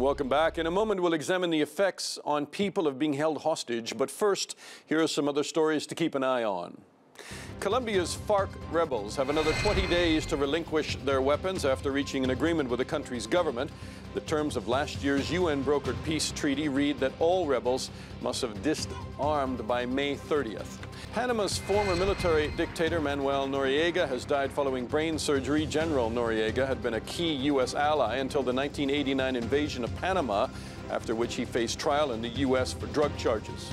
Welcome back. In a moment, we'll examine the effects on people of being held hostage. But first, here are some other stories to keep an eye on. Colombia's FARC rebels have another 20 days to relinquish their weapons after reaching an agreement with the country's government. The terms of last year's UN-brokered peace treaty read that all rebels must have disarmed by May 30th. Panama's former military dictator Manuel Noriega has died following brain surgery. General Noriega had been a key U.S. ally until the 1989 invasion of Panama, after which he faced trial in the U.S. for drug charges.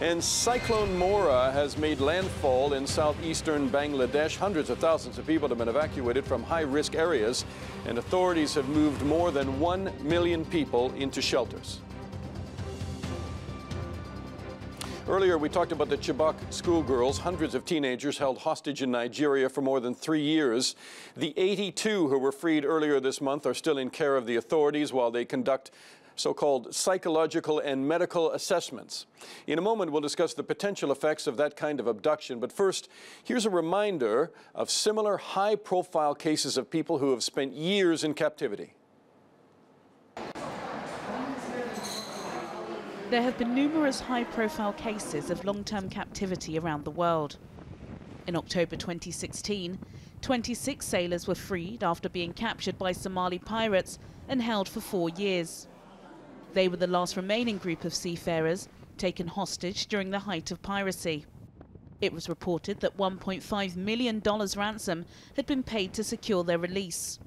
And Cyclone Mora has made landfall in southeastern Bangladesh. Hundreds of thousands of people have been evacuated from high-risk areas, and authorities have moved more than 1 million people into shelters. Earlier, we talked about the Chibok schoolgirls, hundreds of teenagers held hostage in Nigeria for more than 3 years. The 82 who were freed earlier this month are still in care of the authorities while they conduct so-called psychological and medical assessments. In a moment, we'll discuss the potential effects of that kind of abduction. But first, here's a reminder of similar high-profile cases of people who have spent years in captivity. There have been numerous high-profile cases of long-term captivity around the world. In October 2016, 26 sailors were freed after being captured by Somali pirates and held for 4 years. They were the last remaining group of seafarers taken hostage during the height of piracy. It was reported that $1.5 million ransom had been paid to secure their release.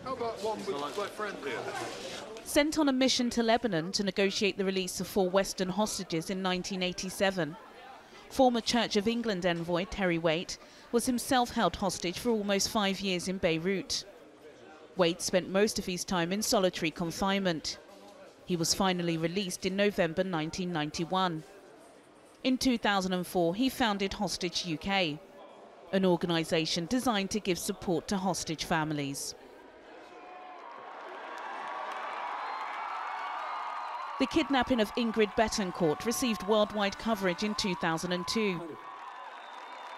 How about one with my friend here? Sent on a mission to Lebanon to negotiate the release of 4 Western hostages in 1987, former Church of England envoy Terry Waite was himself held hostage for almost 5 years in Beirut. Waite spent most of his time in solitary confinement. He was finally released in November 1991. In 2004, he founded Hostage UK, an organisation designed to give support to hostage families. The kidnapping of Ingrid Betancourt received worldwide coverage in 2002.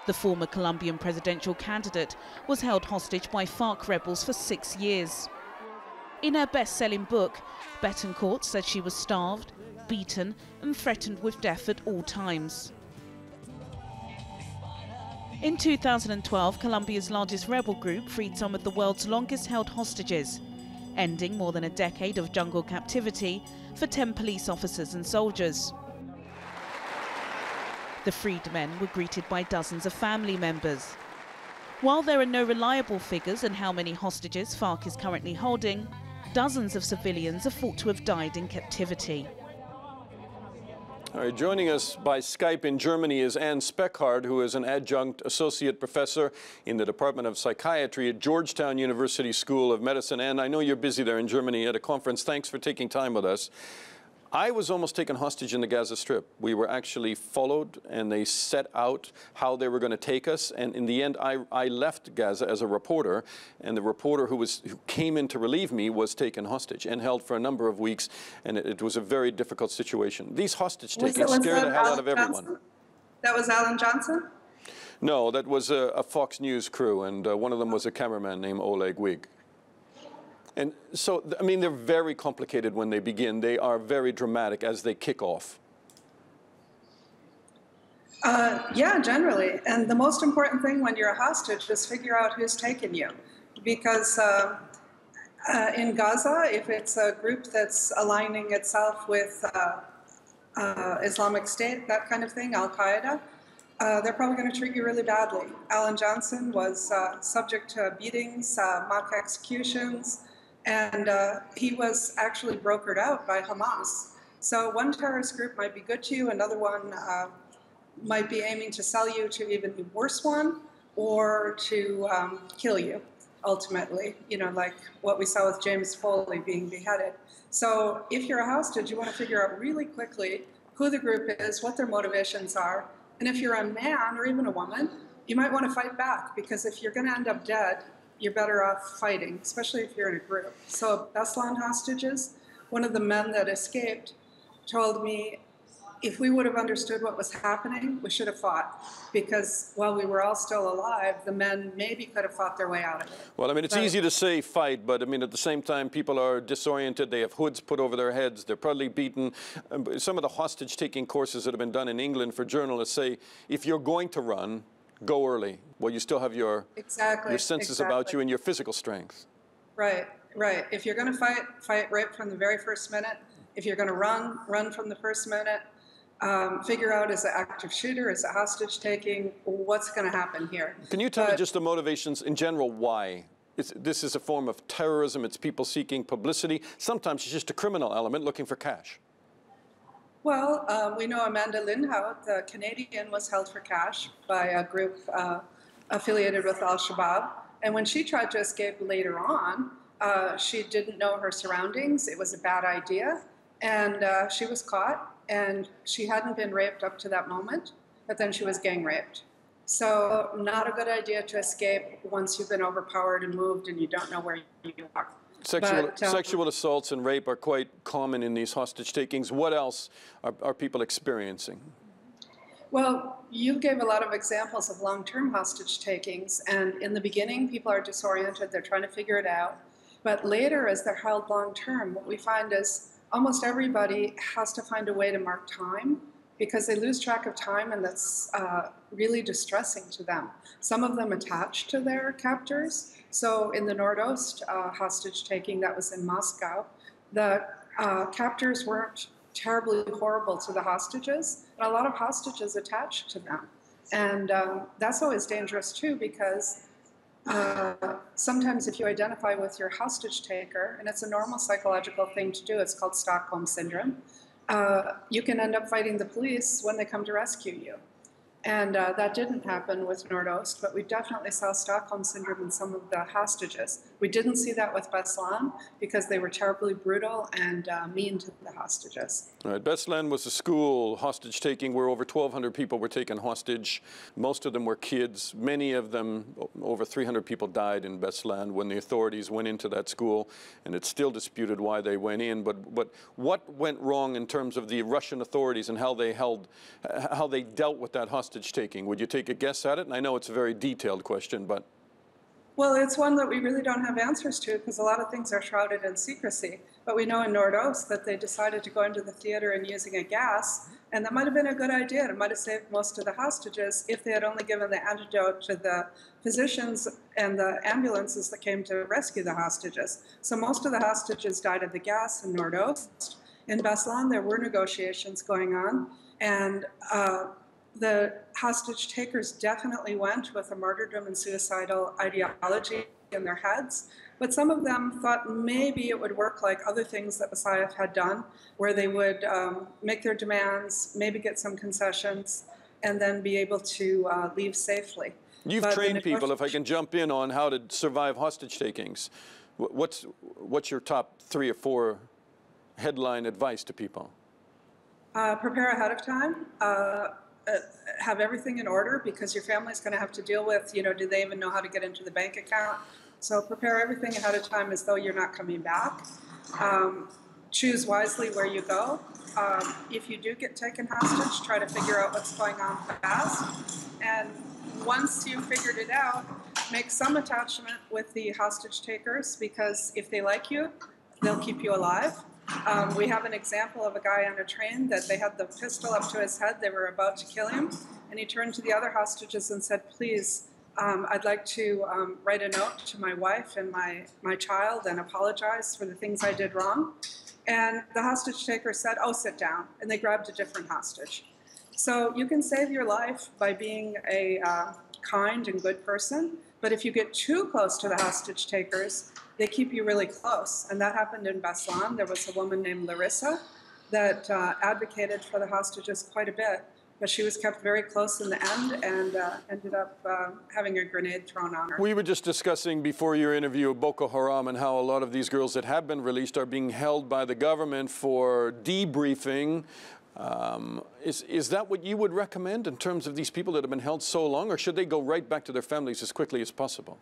The former Colombian presidential candidate was held hostage by FARC rebels for 6 years. In her best-selling book, Betancourt said she was starved, beaten and threatened with death at all times. In 2012, Colombia's largest rebel group freed some of the world's longest-held hostages, ending more than a decade of jungle captivity for 10 police officers and soldiers. The freed men were greeted by dozens of family members. While there are no reliable figures on how many hostages FARC is currently holding, dozens of civilians are thought to have died in captivity. All right, joining us by Skype in Germany is Anne Speckhard, who is an adjunct associate professor in the Department of Psychiatry at Georgetown University School of Medicine. Anne, I know you're busy there in Germany at a conference. Thanks for taking time with us. I was almost taken hostage in the Gaza Strip. We were actually followed, and they set out how they were going to take us. And in the end, I left Gaza as a reporter, and the reporter who came in to relieve me was taken hostage and held for a number of weeks. And it was a very difficult situation. These hostage takings scare the hell out of everyone. That was Alan Johnson? No, that was a Fox News crew, and one of them was a cameraman named Oleg Wig. And so, I mean, they're very complicated when they begin. They are very dramatic as they kick off. Yeah, generally. And the most important thing when you're a hostage is figure out who's taking you. Because in Gaza, if it's a group that's aligning itself with Islamic State, that kind of thing, Al-Qaeda, they're probably going to treat you really badly. Alan Johnson was subject to beatings, mock executions, and he was actually brokered out by Hamas. So one terrorist group might be good to you, another one might be aiming to sell you to even the worse one, or to kill you, ultimately, you know, like what we saw with James Foley being beheaded. So if you're a hostage, you want to figure out really quickly who the group is, what their motivations are, and if you're a man or even a woman, you might want to fight back, because if you're going to end up dead, you're better off fighting, especially if you're in a group. So Beslan hostages, one of the men that escaped told me if we would have understood what was happening, we should have fought, because while we were all still alive, the men maybe could have fought their way out of it. Well, I mean, it's easy to say fight, but I mean, at the same time, people are disoriented. They have hoods put over their heads. They're probably beaten. Some of the hostage-taking courses that have been done in England for journalists say, if you're going to run, go early. Well, you still have your senses about you and your physical strength. Right, right. If you're going to fight right from the very first minute. If you're going to run from the first minute. Figure out, is it active shooter, is it hostage taking, what's going to happen here. Can you tell me just the motivations in general, why? This is a form of terrorism, it's people seeking publicity. Sometimes it's just a criminal element looking for cash. Well, we know Amanda Lindhout, the Canadian, was held for cash by a group affiliated with Al-Shabaab. And when she tried to escape later on, she didn't know her surroundings. It was a bad idea. And she was caught. And she hadn't been raped up to that moment, but then she was gang raped. So not a good idea to escape once you've been overpowered and moved and you don't know where you are. Sexual assaults and rape are quite common in these hostage takings. What else are people experiencing? Well, you gave a lot of examples of long-term hostage takings, and in the beginning, people are disoriented, they're trying to figure it out. But later, as they're held long-term, what we find is almost everybody has to find a way to mark time, because they lose track of time, and that's really distressing to them. Some of them attach to their captors. So in the Nordost hostage taking that was in Moscow, the captors weren't terribly horrible to the hostages, but a lot of hostages attached to them. And that's always dangerous too, because sometimes if you identify with your hostage taker, and it's a normal psychological thing to do, it's called Stockholm Syndrome, you can end up fighting the police when they come to rescue you. And that didn't happen with Nordost, but we definitely saw Stockholm Syndrome in some of the hostages. We didn't see that with Beslan because they were terribly brutal and mean to the hostages. All right, Beslan was a school hostage taking where over 1,200 people were taken hostage. Most of them were kids. Many of them, over 300 people died in Beslan when the authorities went into that school, and it's still disputed why they went in. But what went wrong in terms of the Russian authorities and how they dealt with that hostage taking? Would you take a guess at it? And I know it's a very detailed question, but... Well, it's one that we really don't have answers to because a lot of things are shrouded in secrecy. But we know in Nordost that they decided to go into the theater and using a gas, and that might have been a good idea. It might have saved most of the hostages if they had only given the antidote to the physicians and the ambulances that came to rescue the hostages. So most of the hostages died of the gas in Nordost. In Beslan, there were negotiations going on, and the hostage takers definitely went with a martyrdom and suicidal ideology in their heads, but some of them thought maybe it would work like other things that Basayev had done, where they would make their demands, maybe get some concessions, and then be able to leave safely. You've trained people, if I can jump in on how to survive hostage takings. What's your top 3 or 4 headline advice to people? Prepare ahead of time. Have everything in order, because your family's going to have to deal with, do they even know how to get into the bank account? So prepare everything ahead of time as though you're not coming back. Choose wisely where you go. If you do get taken hostage, try to figure out what's going on fast. And once you've figured it out, make some attachment with the hostage takers, because if they like you, they'll keep you alive. We have an example of a guy on a train that they had the pistol up to his head. They were about to kill him. And he turned to the other hostages and said, please, I'd like to write a note to my wife and my child and apologize for the things I did wrong. And the hostage taker said, oh, sit down. And they grabbed a different hostage. So you can save your life by being a kind and good person. But if you get too close to the hostage takers, they keep you really close. And that happened in Beslan. There was a woman named Larissa that advocated for the hostages quite a bit, but she was kept very close in the end and ended up having a grenade thrown on her. We were just discussing before your interview Boko Haram and how a lot of these girls that have been released are being held by the government for debriefing. Is that what you would recommend in terms of these people that have been held so long, or should they go right back to their families as quickly as possible?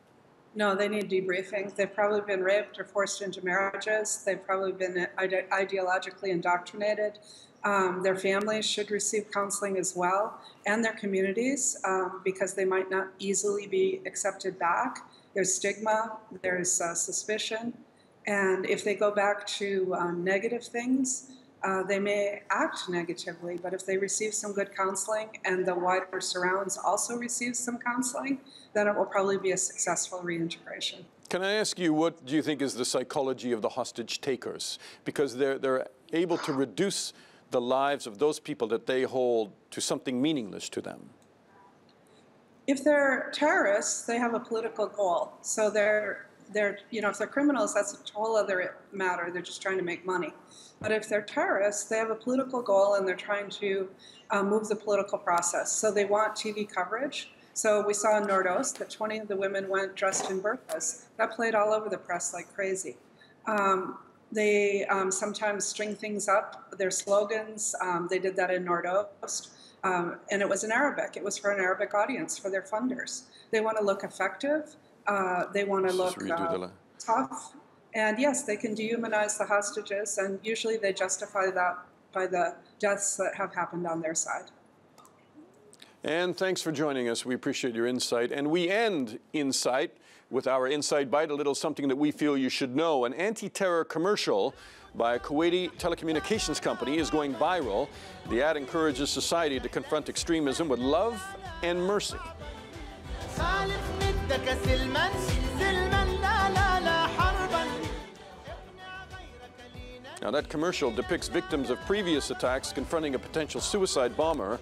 No, they need debriefing. They've probably been raped or forced into marriages. They've probably been ideologically indoctrinated. Their families should receive counseling as well, and their communities, because they might not easily be accepted back. There's stigma, there's suspicion, and if they go back to negative things, they may act negatively, but if they receive some good counseling and the wider surrounds also receive some counseling, then it will probably be a successful reintegration. Can I ask you, what do you think is the psychology of the hostage takers? Because they're able to reduce the lives of those people that they hold to something meaningless to them. If they're terrorists, they have a political goal. So they're if they're criminals, that's a whole other matter. They're just trying to make money. But if they're terrorists, they have a political goal and they're trying to move the political process. So they want TV coverage. So we saw in Nordost that 20 of the women went dressed in burqas. That played all over the press like crazy. They sometimes string things up, their slogans. They did that in Nordost. And it was in Arabic. It was for an Arabic audience, for their funders. They want to look effective. They want to look tough. And yes, they can dehumanize the hostages, and usually they justify that by the deaths that have happened on their side. And thanks for joining us. We appreciate your insight. And we end Insight with our Insight Bite, a little something that we feel you should know. An anti-terror commercial by a Kuwaiti telecommunications company is going viral. The ad encourages society to confront extremism with love and mercy. Now, that commercial depicts victims of previous attacks confronting a potential suicide bomber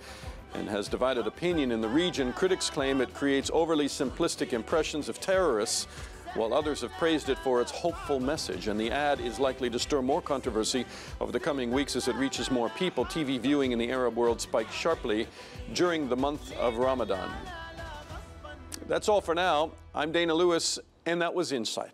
and has divided opinion in the region. Critics claim it creates overly simplistic impressions of terrorists, while others have praised it for its hopeful message. And the ad is likely to stir more controversy over the coming weeks as it reaches more people. TV viewing in the Arab world spiked sharply during the month of Ramadan. That's all for now. I'm Dana Lewis, and that was Insight.